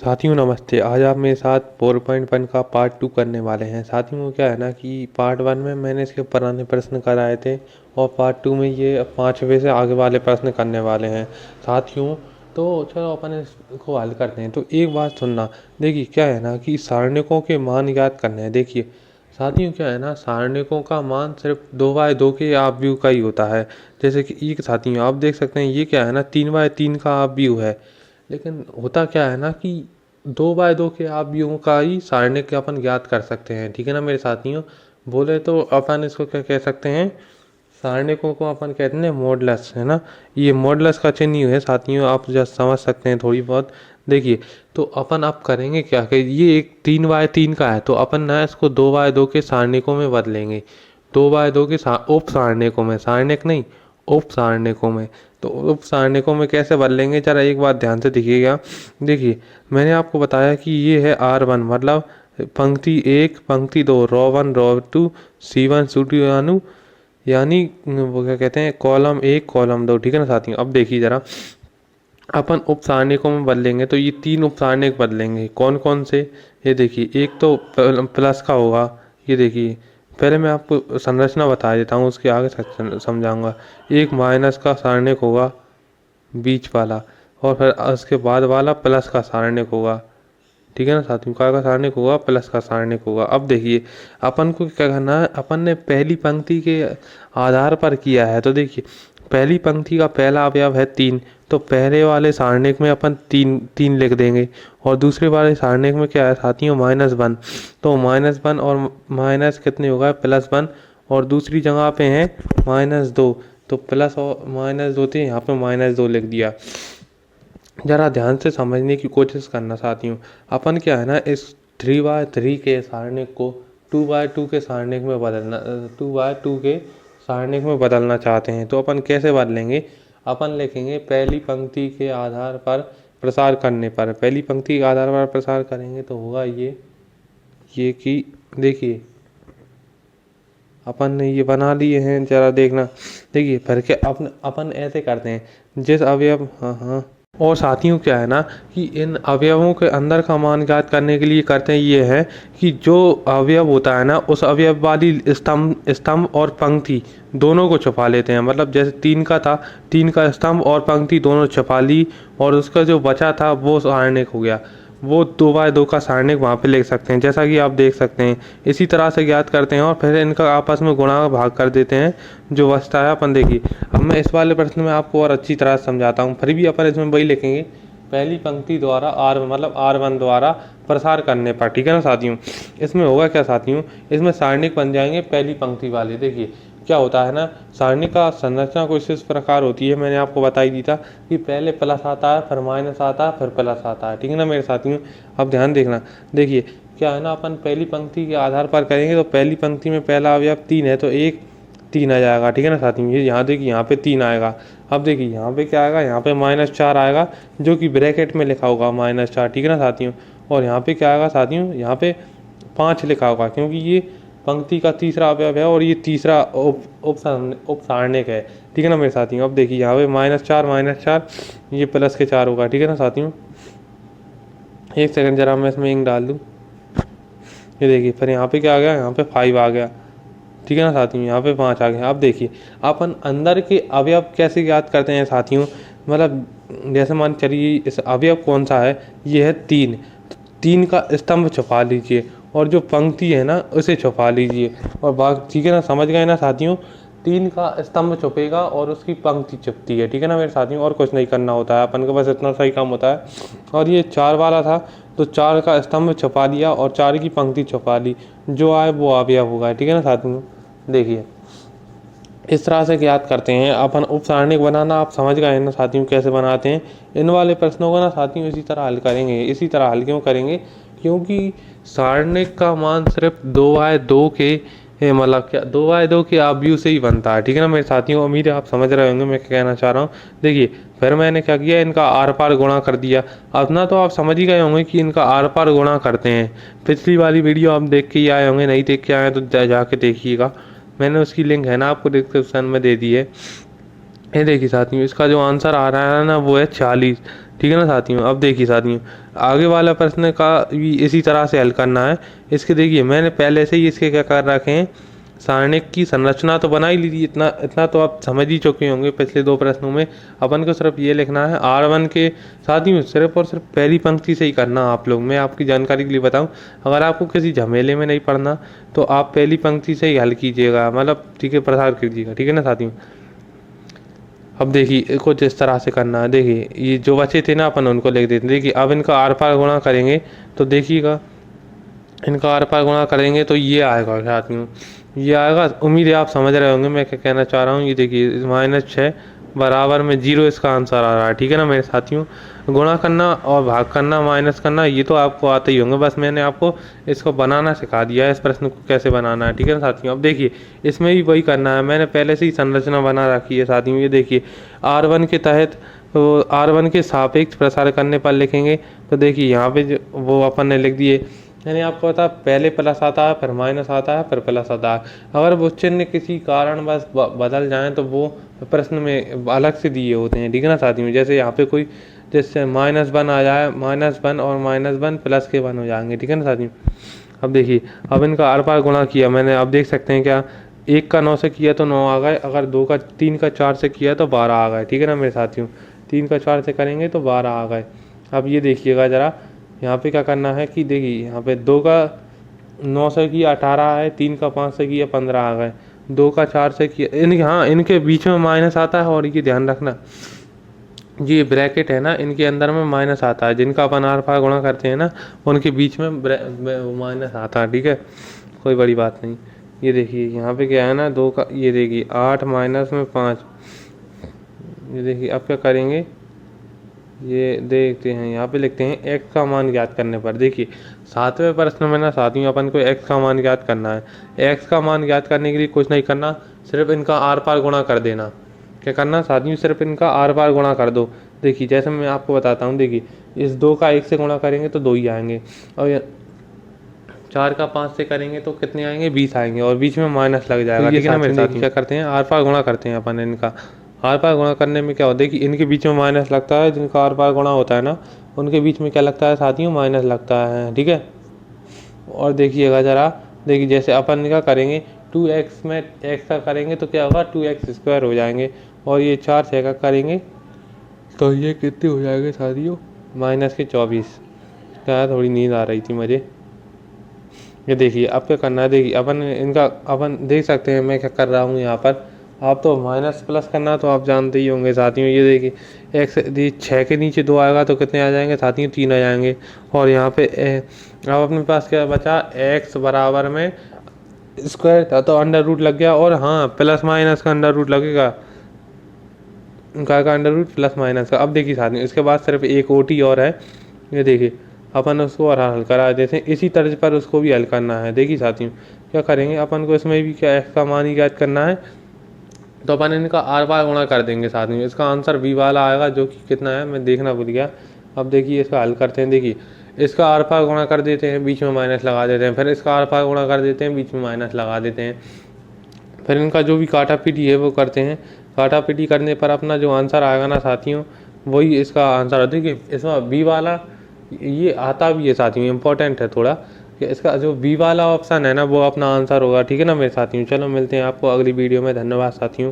साथियों नमस्ते। आज आप मेरे साथ 4.1 का पार्ट 2 करने वाले हैं। साथियों क्या है ना कि पार्ट 1 में मैंने इसके पुराने प्रश्न कराए थे और पार्ट 2 में ये 5वें से आगे वाले प्रश्न करने वाले हैं। साथियों तो चलो अपन इसको हल करते हैं। तो एक बात सुनना, देखिए क्या है ना कि सारणिकों के मान ज्ञात करने हैं। देखिए साथियों क्या है ना, सारणिकों का मान सिर्फ 2/2 के आव्यूह का ही होता है। जैसे कि एक साथियों आप देख सकते हैं, ये क्या है ना 3/3 का आव्यूह है। लेकिन होता क्या है ना कि 2/2 के आव्यूहों का ही सारणिक अपन ज्ञात कर सकते हैं। ठीक है ना मेरे साथियों। बोले तो अपन इसको क्या कह सकते हैं, सारणिकों को अपन कहते हैं मॉडुलस, है ना। ये मॉडुलस का चिन्ह है साथियों, आप जस्ट समझ सकते हैं थोड़ी बहुत। देखिए तो अपन अब करेंगे क्या कि ये एक 3/3 का है तो अपन ना इसको 2/2 के सारणिकों में बदलेंगे। 2/2 के उप सारणिकों में, सारणिक नहीं उप सारणिकों में। तो उप सारणिकों में कैसे बदलेंगे, जरा एक बात ध्यान से देखिएगा। देखिए मैंने आपको बताया कि ये है R1, मतलब पंक्ति 1 पंक्ति 2, रो 1 रो 2 C1 C2 यानी वो क्या कहते हैं कॉलम 1 कॉलम 2। ठीक है ना साथियों। अब देखिए जरा अपन उप सारणिकों में बदलेंगे तो ये 3 उप सारणिक बदलेंगे। कौन कौन से, ये देखिए एक तो प्लस का होगा। ये देखिए पहले मैं आपको संरचना बता देता हूँ, उसके आगे समझाऊंगा। एक माइनस का सारणिक होगा बीच वाला, और फिर उसके बाद वाला प्लस का सारणिक होगा। ठीक है ना साथियों, का सारणिक होगा प्लस का सारणिक होगा। अब देखिए अपन को क्या करना है, अपन ने पहली पंक्ति के आधार पर किया है। तो देखिए पहली पंक्ति का पहला अवयव है 3, तो पहले वाले सारणिक में अपन 3 लिख देंगे। और दूसरे वाले सारणिक में क्या है साथियों, -1, तो -1 और माइनस कितने होगा +1, और दूसरी जगह पे है -2, तो प्लस और -2 थे, यहाँ पे -2 लिख दिया। जरा ध्यान से समझने की कोशिश करना साथियों। अपन क्या है ना इस 3/3 के सारणिक को 2/2 के सारणिक में बदलना, 2/2 के सारणिक में बदलना चाहते हैं। तो अपन कैसे बदलेंगे, अपन लिखेंगे पहली पंक्ति के आधार पर प्रसार करने पर। पहली पंक्ति के आधार पर प्रसार करेंगे तो होगा ये कि देखिए अपन ने ये बना लिए हैं, जरा देखना। देखिए फिर क्या अपन ऐसे करते हैं जिस अवयव, हाँ और साथियों क्या है ना कि इन अवयवों के अंदर का मान ज्ञात करने के लिए करते हैं ये है कि जो अवयव होता है ना उस अवयव वाली स्तंभ और पंक्ति दोनों को छुपा लेते हैं। मतलब जैसे 3 का था, 3 का स्तंभ और पंक्ति दोनों छुपा ली, और उसका जो बचा था वो सारणिक हो गया। वो 2/2 का सारणिक वहाँ पे लिख सकते हैं, जैसा कि आप देख सकते हैं। इसी तरह से ज्ञात करते हैं और फिर इनका आपस में गुणा भाग कर देते हैं, जो बचता है अपन देखिए। अब मैं इस वाले प्रश्न में आपको और अच्छी तरह समझाता हूँ। फिर भी अपन इसमें वही लिखेंगे पहली पंक्ति द्वारा मतलब R1 द्वारा प्रसार करने पर। ठीक है ना साथियों। इसमें होगा क्या साथियों, इसमें सारणिक बन जाएंगे पहली पंक्ति वाले। देखिए क्या होता है ना, सारणी का संरचना कुछ इस प्रकार होती है, मैंने आपको बताई दी था कि पहले प्लस आता है, फिर माइनस आता है, फिर प्लस आता है। ठीक है ना मेरे साथियों। अब ध्यान देखना, देखिए क्या है ना, अपन पहली पंक्ति के आधार पर करेंगे तो पहली पंक्ति में पहला अवयव 3 है तो एक 3 आ जाएगा। ठीक है ना साथियों। ये यहाँ देखिए यहाँ पे 3 आएगा। अब देखिए यहाँ पे क्या आएगा, यहाँ पे -4 आएगा, जो कि ब्रैकेट में लिखा होगा -4। ठीक है ना साथियों। और यहाँ पे क्या आएगा साथियों, यहाँ पे 5 लिखा होगा, क्योंकि ये पंक्ति का तीसरा अवयव है और ये तीसरा उप सारणिक है। ठीक है ना मेरे साथियों। अब देखिए यहाँ पे -4 ये प्लस के 4 होगा। ठीक है ना साथियों। एक सेकंड जरा मैं इसमें इंक डाल दूँ। ये देखिए फिर यहाँ पे क्या आ गया, यहाँ पे 5 आ गया। ठीक है ना साथियों, यहाँ पे 5 आ गया। अब देखिए अपन अंदर के अवयव कैसे ज्ञात करते हैं साथियों, मतलब जैसे मान चलिए इस अवयव कौन सा है, ये है 3, 3 का स्तंभ छुपा लीजिए और जो पंक्ति है ना उसे छुपा लीजिए और बाकी। ठीक है ना, समझ गए ना साथियों। 3 का स्तंभ छुपेगा और उसकी पंक्ति छुपती है। ठीक है ना मेरे साथियों, और कुछ नहीं करना होता है अपन को, बस इतना सही काम होता है। और ये 4 वाला था तो 4 का स्तंभ छुपा लिया और 4 की पंक्ति छुपा ली, जो आए वो अवयव होगा। ठीक है ना साथियों। देखिए इस तरह से ज्ञात करते हैं अपन उप सारणिक बनाना। आप समझ गए ना साथियों कैसे बनाते हैं। इन वाले प्रश्नों को ना साथियों इसी तरह हल करेंगे। इसी तरह हल क्यों करेंगे, क्योंकि सारणिक का मान सिर्फ 2/2 के मतलब क्या 2/2 के आव्यूह से ही बनता है। ठीक है ना मेरे साथियों। उम्मीद है आप समझ रहे होंगे मैं क्या कहना चाह रहा हूँ। देखिए फिर मैंने क्या किया, इनका आर पार गुणा कर दिया। अपना तो आप समझ ही गए होंगे कि इनका आर पार गुणा करते हैं। पिछली वाली वीडियो आप देख के ही आए होंगे, नहीं देख के आए तो जाके देखिएगा, मैंने उसकी लिंक है ना आपको डिस्क्रिप्शन में दे दी है। ये देखिए साथियों इसका जो आंसर आ रहा है ना वो है 46। ठीक है ना साथियों। अब देखिए साथियों, आगे वाला प्रश्न का भी इसी तरह से हल करना है। इसके देखिए मैंने पहले से ही इसके क्या कर रखे हैं, सारणिक की संरचना तो बना ही ली थी। इतना इतना तो आप समझ ही चुके होंगे पिछले 2 प्रश्नों में। अपन को सिर्फ ये लिखना है R1 के, साथियों सिर्फ और सिर्फ पहली पंक्ति से ही करना आप लोग। मैं आपकी जानकारी के लिए बताऊं, अगर आपको किसी झमेले में नहीं पड़ना तो आप पहली पंक्ति से ही हल कीजिएगा, मतलब ठीक है, प्रसार कीजिएगा, ठीक है ना साथियों। अब देखिए कुछ इस तरह से करना है। देखिए ये जो बचे थे ना अपन उनको लिख देते हैं। देखिए अब इनका आर पार गुणा करेंगे तो देखिएगा, इनका आर पार गुणा करेंगे तो ये आएगा साथियों, ये आएगा। उम्मीद है आप समझ रहे होंगे मैं क्या कहना चाह रहा हूँ। ये देखिए -6 बराबर में 0 इसका आंसर आ रहा है, ठीक है ना मेरे साथियों। गुणा करना और भाग करना, माइनस करना, ये तो आपको आते ही होंगे, बस मैंने आपको इसको बनाना सिखा दिया है, इस प्रश्न को कैसे बनाना है, ठीक है ना साथियों। अब देखिए इसमें भी वही करना है, मैंने पहले से ही संरचना बना रखी है साथियों। ये देखिए R1 के तहत तो R1 के सापेक्ष प्रसार करने पर लिखेंगे तो देखिए यहाँ पे वो अपन ने लिख दिए। यानी आपको पता पहले प्लस आता है, फिर माइनस आता है, फिर प्लस आता है। अगर वो चिन्ह किसी कारण बस बदल जाएं तो वो प्रश्न में अलग से दिए होते हैं, ठीक है ना साथियों। जैसे यहाँ पे कोई जैसे -1 आ जाए, -1 और -1 प्लस के 1 हो जाएंगे, ठीक है ना साथियों। अब देखिए अब इनका आर पार गुणा किया मैंने, अब देख सकते हैं क्या, 1 का 9 से किया तो 9 आ गए, अगर 3 का 4 से किया तो 12 आ गए, ठीक है ना मेरे साथियों। 3 का 4 से करेंगे तो 12 आ गए। अब ये देखिएगा ज़रा, यहाँ पे क्या करना है कि देखिए यहाँ पे 2 का 9 से किया 18 है, 3 का 5 से किया 15 आ गए, 2 का 4 से किया हाँ इनके बीच में माइनस आता है। और ये ध्यान रखना, ये ब्रैकेट है ना, इनके अंदर में माइनस आता है। जिनका अपन आर पार गुणा करते हैं ना उनके बीच में माइनस आता है, ठीक है, कोई बड़ी बात नहीं। ये देखिए यहाँ पे क्या है ना, 2 का, ये देखिए 8 माइनस में 5। ये देखिए अब क्या करेंगे, ये देखते हैं, यहाँ पे लिखते हैं x का मान ज्ञात करने पर। देखिए 7वें प्रश्न में ना साथियों अपन को x का मान ज्ञात करना है। x का मान ज्ञात करने के लिए कुछ नहीं करना, सिर्फ इनका आर पार गुणा कर देना। क्या करना साथियों, सिर्फ इनका आर पार गुणा कर दो। देखिए जैसे मैं आपको बताता हूँ, देखिए इस 2 का 1 से गुणा करेंगे तो 2 ही आएंगे, और 4 का 5 से करेंगे तो कितने आएंगे, 20 आएंगे, और बीच में माइनस लग जाएगा, ठीक है ना मेरे साथ। क्या करते हैं, आर पार गुणा करते हैं अपन इनका। आर पार गुणा करने में क्या होता है कि इनके बीच में माइनस लगता है, जिनका आर पार गुणा होता है ना उनके बीच में क्या लगता है साथियों, माइनस लगता है, ठीक है। और देखिएगा ज़रा, देखिए जैसे अपन क्या करेंगे, 2x में x का करेंगे तो क्या होगा, 2x² हो जाएंगे, और ये 4 6 का करेंगे तो ये कितने हो जाएंगे साथियों, -24। क्या, थोड़ी नींद आ रही थी मुझे। ये देखिए अब क्या करना है, देखिए अपन देख सकते हैं मैं क्या कर रहा हूँ यहाँ पर। आप तो माइनस प्लस करना तो आप जानते ही होंगे साथियों। ये देखिए x 6 के नीचे 2 आएगा तो कितने आ जाएंगे साथियों, 3 आ जाएंगे। और यहाँ पे अब अपने पास क्या बचा, x बराबर में स्क्वायर था तो अंडर रूट लग गया, और हाँ प्लस माइनस का अंडर रूट लगेगा, का अंडर रूट प्लस माइनस का। अब देखिए साथियों इसके बाद सिर्फ एक ओटी और है। ये देखिए अपन उसको और हल करा देते हैं, इसी तर्ज पर उसको भी हल करना है। देखिए साथियों क्या करेंगे, अपन को इसमें भी क्या x का मान ही ज्ञात करना है, तो अपन इनका आर पार गुणा कर देंगे साथियों। इसका आंसर b वाला आएगा, जो कि कितना है मैं देखना भूल गया। अब देखिए इसका हल करते हैं। देखिए इसका आर पार गुणा कर देते हैं, बीच में माइनस लगा देते हैं, फिर इसका आर पार गुणा कर देते हैं, बीच में माइनस लगा देते हैं, फिर इनका जो भी काटा पीटी है वो करते हैं। काटा पीटी करने पर अपना जो आंसर आएगा ना साथियों, वही इसका आंसर है। देखिए इसमें बी वाला ये आता भी है साथियों, इम्पोर्टेंट है थोड़ा, कि इसका जो बी वाला ऑप्शन है ना वो अपना आंसर होगा, ठीक है ना मेरे साथियों। चलो मिलते हैं आपको अगली वीडियो में, धन्यवाद साथियों।